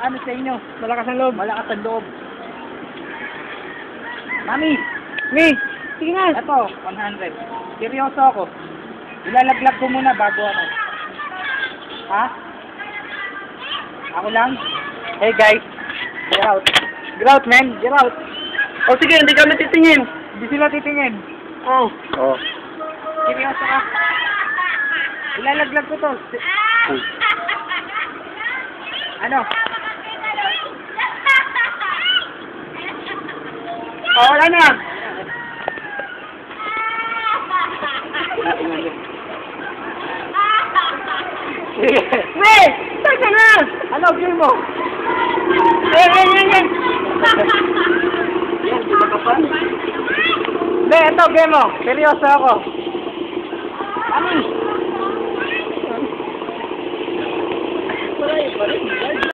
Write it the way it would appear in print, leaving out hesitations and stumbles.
ano sa inyo. Malakas ang loob. Malakas ang loob. Mami, Me, sige nga. eto, 100. Seryoso ako. Ilalaglag ko muna bago ano. Ha? Ako lang? Hey guys, get out. Get out, man. Get out. O sige, hindi ka na titingin. Hindi sila titingin. Oh. Oh. Seryoso ka? Ilalaglag ko to. Ano? Oh, wala na. Me, teka na. Ano, game mo? Yan. Hindi, ito, game mo. Seryoso ako. Mami!